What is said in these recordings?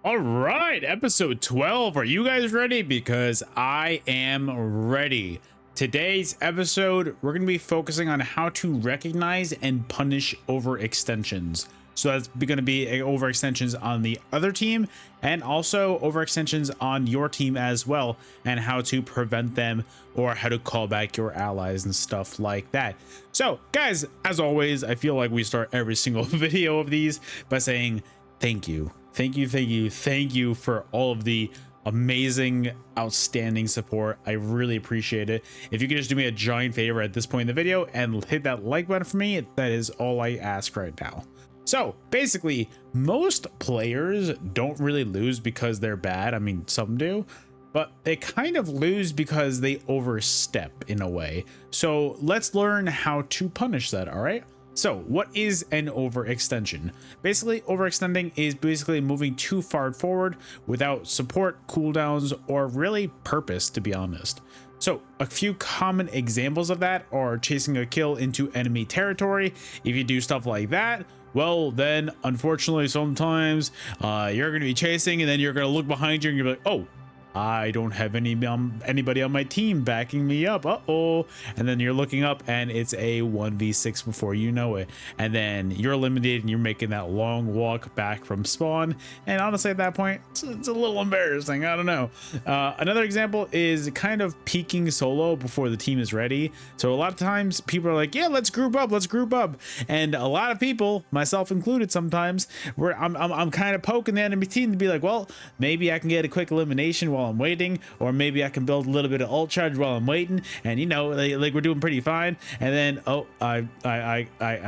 All right, episode 12. Are you guys ready? Because I am ready. Today's episode, we're going to be focusing on how to recognize and punish overextensions. So that's going to be overextensions on the other team and also overextensions on your team as well, and how to prevent them or how to call back your allies and stuff like that. So guys, as always, I feel like we start every single video of these by saying thank you. Thank you for all of the amazing, outstanding support. I really appreciate it. If you could just do me a giant favor at this point in the video and hit that like button for me, that is all I ask right now. So basically, most players don't really lose because they're bad. I mean, some do, but they kind of lose because they overstep in a way. So let's learn how to punish that, all right? So what is an overextension? Basically, overextending is basically moving too far forward without support, cooldowns, or really purpose, to be honest. So a few common examples of that are chasing a kill into enemy territory. If you do stuff like that, well, then unfortunately, sometimes you're going to be chasing and then you're going to look behind you and you're like, oh, I don't have anybody on my team backing me up. Uh-oh. And then you're looking up and it's a 1v6 before you know it. And then you're eliminated and you're making that long walk back from spawn. And honestly, at that point, it's a little embarrassing. I don't know. Another example is kind of peeking solo before the team is ready. So a lot of times people are like, yeah, let's group up. And a lot of people, myself included sometimes, where I'm kind of poking the enemy team to be like, well, maybe I can get a quick elimination while I'm waiting, or maybe I can build a little bit of ult charge while I'm waiting, and you know, like we're doing pretty fine. And then I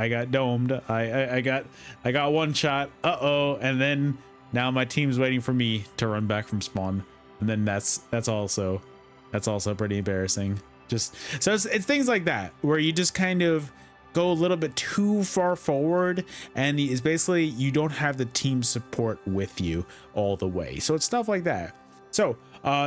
got domed. I got one shot. Uh-oh. And then now my team's waiting for me to run back from spawn, and then that's also pretty embarrassing. Just so it's things like that where you just kind of go a little bit too far forward, and it's basically you don't have the team support with you all the way. So it's stuff like that. So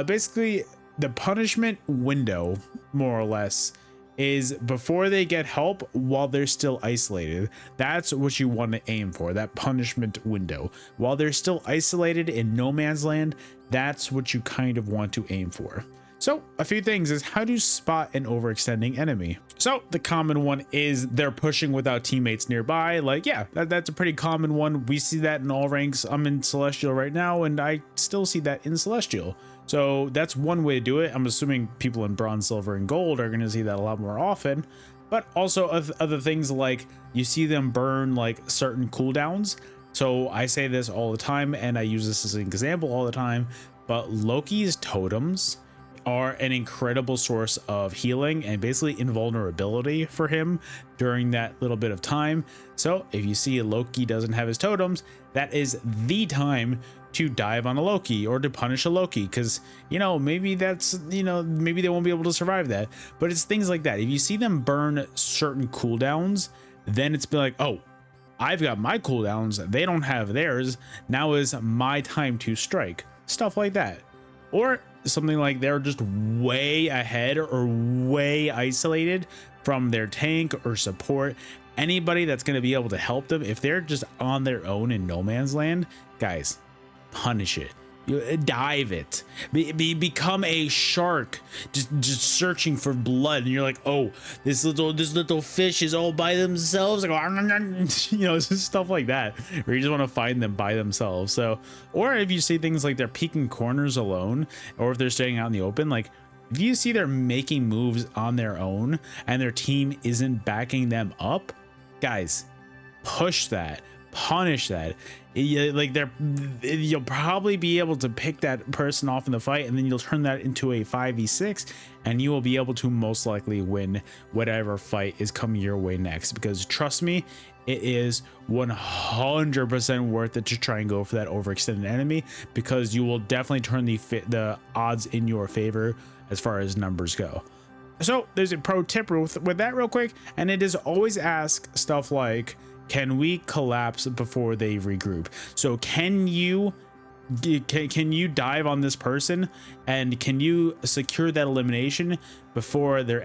basically the punishment window, more or less, is before they get help while they're still isolated. That's what you want to aim for, that punishment window. While they're still isolated in no man's land, that's what you kind of want to aim for. So a few things is how to spot an overextending enemy. So the common one is they're pushing without teammates nearby. Like, yeah, that's a pretty common one. We see that in all ranks. I'm in Celestial right now, and I still see that in Celestial. So that's one way to do it. I'm assuming people in Bronze, Silver, and Gold are going to see that a lot more often. But also other things like you see them burn like certain cooldowns. So I say this all the time, and I use this as an example all the time, but Loki's totems are an incredible source of healing and basically invulnerability for him during that little bit of time. So if you see Loki doesn't have his totems, that is the time to dive on a Loki or to punish a Loki, because you know, maybe that's, you know, maybe they won't be able to survive that. But it's things like that. If you see them burn certain cooldowns, then it's be like, oh, I've got my cooldowns, they don't have theirs, now is my time to strike. Stuff like that. Or something like they're just way ahead or way isolated from their tank or support. Anybody that's going to be able to help them, if they're just on their own in no man's land, guys, punish it. You dive it. Become a shark, just searching for blood, and you're like, oh, this little fish is all by themselves. Like, you know, stuff like that, where you just want to find them by themselves. So, or if you see things like they're peeking corners alone, or if they're staying out in the open, like if you see they're making moves on their own and their team isn't backing them up, guys, push that. Punish that. Like you'll probably be able to pick that person off in the fight, and then you'll turn that into a 5v6, and you will be able to most likely win whatever fight is coming your way next. Because trust me, it is 100% worth it to try and go for that overextended enemy, because you will definitely turn the odds in your favor as far as numbers go. So there's a pro tip with that real quick, and it is always ask stuff like, can we collapse before they regroup? So can you dive on this person, and can you secure that elimination before the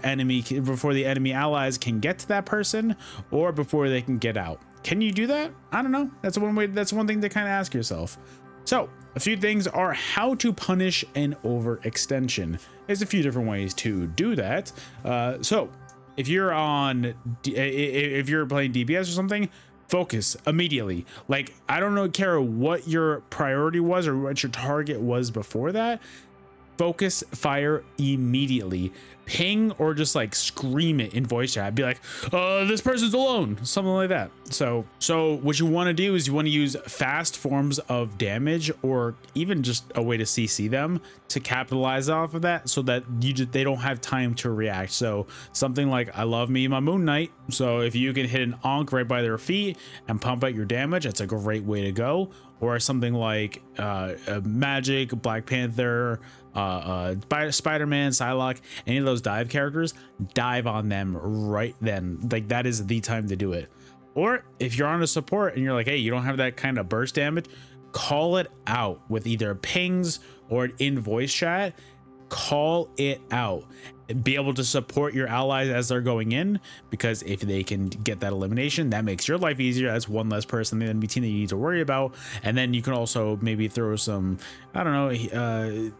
enemy allies can get to that person, or before they can get out? Can you do that? I don't know. That's one way. That's one thing to kind of ask yourself. So a few things are how to punish an overextension. There's a few different ways to do that. So if you're if you're playing DPS or something, focus immediately. Like, I don't care what your priority was or what your target was before that. Focus fire immediately. Ping or just like scream it in voice chat. Be like, this person's alone, something like that. So what you want to do is you want to use fast forms of damage, or even just a way to CC them to capitalize off of that, so that they don't have time to react. So something like, I love me my Moon Knight. So if you can hit an onk right by their feet and pump out your damage, that's a great way to go. Or something like Magic, Black Panther, Spider-Man, Psylocke, any of those dive characters, dive on them right then. Like, that is the time to do it. Or if you're on a support and you're like, hey, you don't have that kind of burst damage, call it out with either pings or in voice chat. Call it out. Be able to support your allies as they're going in, because if they can get that elimination, that makes your life easier. That's one less person in the enemy team that you need to worry about. And then you can also maybe throw some, I don't know,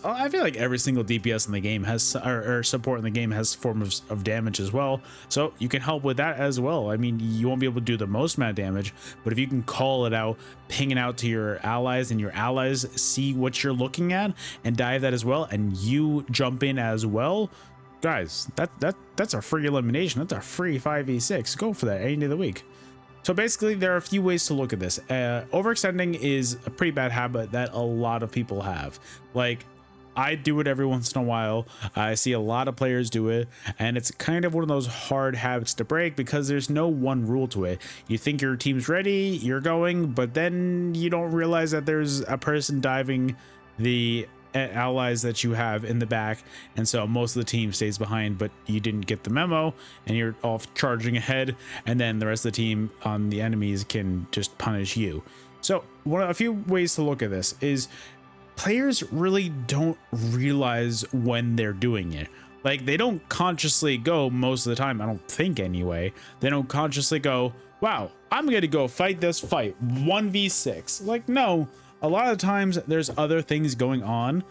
I feel like every single DPS in the game has, or support in the game has forms of damage as well, so you can help with that as well. I mean, you won't be able to do the most amount of damage, but if you can call it out, ping it out to your allies, and your allies see what you're looking at and dive that as well, and you jump in as well, guys, that's a free elimination. That's a free 5v6. Go for that any day of the week. So basically, there are a few ways to look at this. Overextending is a pretty bad habit that a lot of people have. Like, I do it every once in a while. I see a lot of players do it, and it's kind of one of those hard habits to break, because there's no one rule to it. You think your team's ready, you're going, but then you don't realize that there's a person diving the allies that you have in the back, and so most of the team stays behind, but you didn't get the memo and you're off charging ahead, and then the rest of the team on the enemies can just punish you. So a few ways to look at this is, players really don't realize when they're doing it. Like, they don't consciously go, most of the time, I don't think anyway, they don't consciously go, wow, I'm gonna go fight this fight 1v6. Like, no, a lot of times there's other things going on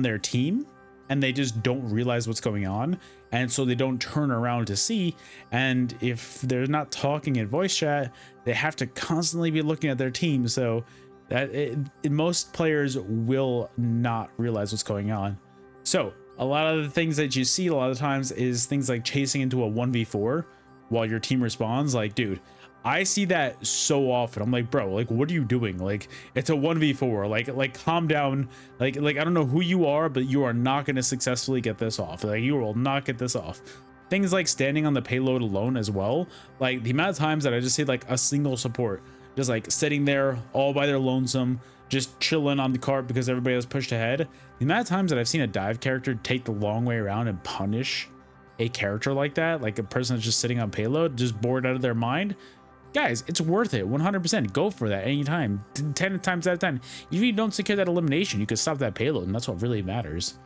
their team, and they just don't realize what's going on, and so they don't turn around to see. And if they're not talking in voice chat, they have to constantly be looking at their team, so that most players will not realize what's going on. So a lot of the things that you see a lot of times is things like chasing into a 1v4 while your team responds. Like, dude, I see that so often. I'm like, bro, like, what are you doing? Like, it's a 1v4. Like calm down. Like I don't know who you are, but you are not going to successfully get this off. Like, you will not get this off. Things like standing on the payload alone as well. Like, the amount of times that I just see like a single support just like sitting there all by their lonesome, just chilling on the cart because everybody else pushed ahead. The amount of times that I've seen a dive character take the long way around and punish a character like that, like a person that's just sitting on payload, just bored out of their mind. Guys, it's worth it. 100%. Go for that anytime. 10 times out of 10. If you don't secure that elimination, you can stop that payload, and that's what really matters.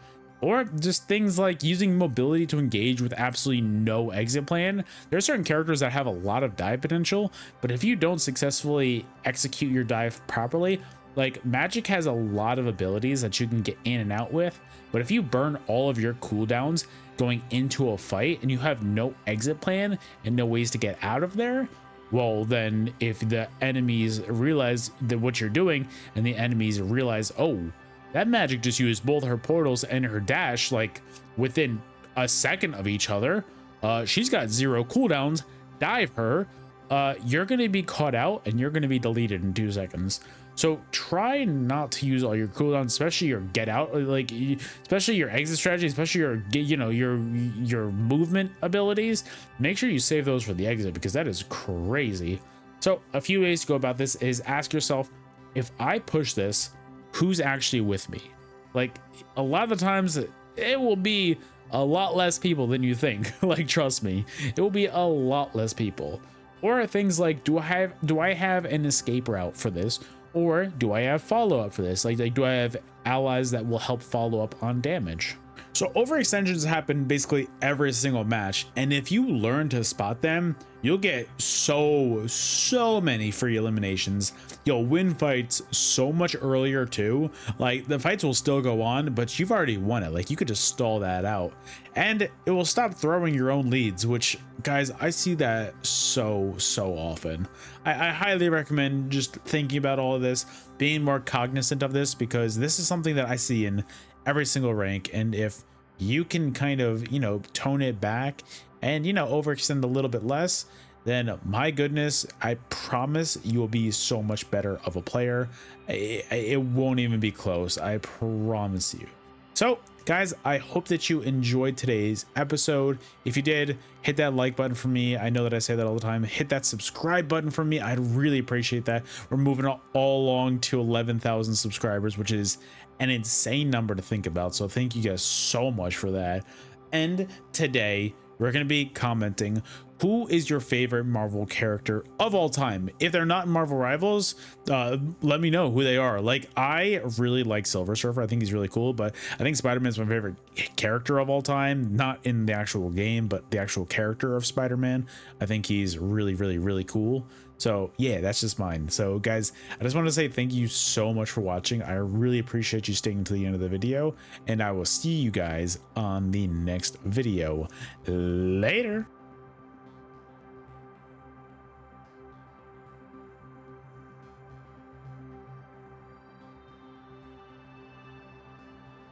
Or just things like using mobility to engage with absolutely no exit plan. There are certain characters that have a lot of dive potential, but if you don't successfully execute your dive properly, like, Magic has a lot of abilities that you can get in and out with, but if you burn all of your cooldowns going into a fight and you have no exit plan and no ways to get out of there, well, then if the enemies realize that what you're doing, and the enemies realize, oh, that Magic just used both her portals and her dash like within a second of each other, she's got 0 cooldowns, dive her, you're going to be caught out and you're going to be deleted in 2 seconds. So try not to use all your cooldowns, especially your get out, like especially your exit strategy, especially your, you know, your movement abilities. Make sure you save those for the exit, because that is crazy. So a few ways to go about this is ask yourself, if I push this, who's actually with me? Like, a lot of the times it will be a lot less people than you think. Like, trust me, it will be a lot less people. Or things like, do I have an escape route for this, or do I have follow-up for this? Like do I have allies that will help follow up on damage? So overextensions happen basically every single match, and if you learn to spot them, you'll get so many free eliminations. You'll win fights so much earlier too. Like, the fights will still go on, but you've already won it. Like, you could just stall that out, and it will stop throwing your own leads, which, guys, I see that so often. I highly recommend just thinking about all of this, being more cognizant of this, because this is something that I see in every single rank. And if you can kind of, tone it back and, overextend a little bit less, then my goodness, I promise you will be so much better of a player. It won't even be close. I promise you. So guys, I hope that you enjoyed today's episode. If you did, hit that like button for me. I know that I say that all the time. Hit that subscribe button for me. I'd really appreciate that. We're moving all along to 11,000 subscribers, which is an insane number to think about. So thank you guys so much for that. And today we're going to be commenting, who is your favorite Marvel character of all time? If they're not Marvel Rivals, let me know who they are. Like, I really like Silver Surfer. I think he's really cool, but I think Spider-Man is my favorite character of all time, not in the actual game, but the actual character of Spider-Man. I think he's really cool. So yeah, that's just mine. So guys, I just want to say thank you so much for watching. I really appreciate you staying to the end of the video, and I will see you guys on the next video. Later.